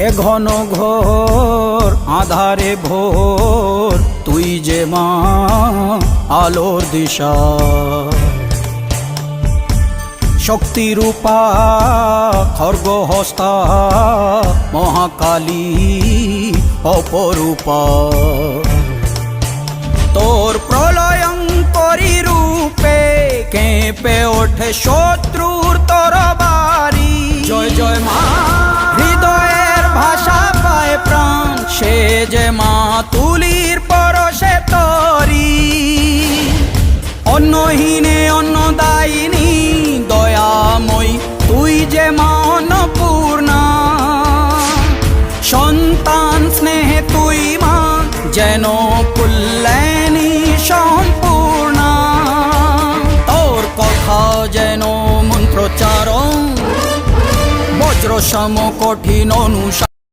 এ ঘন ঘোর আধারে ভোর তুই যে মা আলোর দিশা শক্তিরূপা খর্গহস্তা মহাকালী অপরূপা তোর প্রলয়ঙ্করী রূপে কেঁপে ওঠে শত্রুর তরবারি জয় জয় মা হৃদয়ের ভাষা পায় প্রাণ সে যে মা তুলির পরশে তরি অন্নহীনে অন্নদায়িনী দয়াময়ী তুই যে মা অন্নপূর্ণা সন্তান স্নেহে তুই মা যেন কল্যাণী সম্পূর্ণা তোর কথা যেন মন্ত্রোচ্চারণ বজ্র সম কঠিন অনুশাসন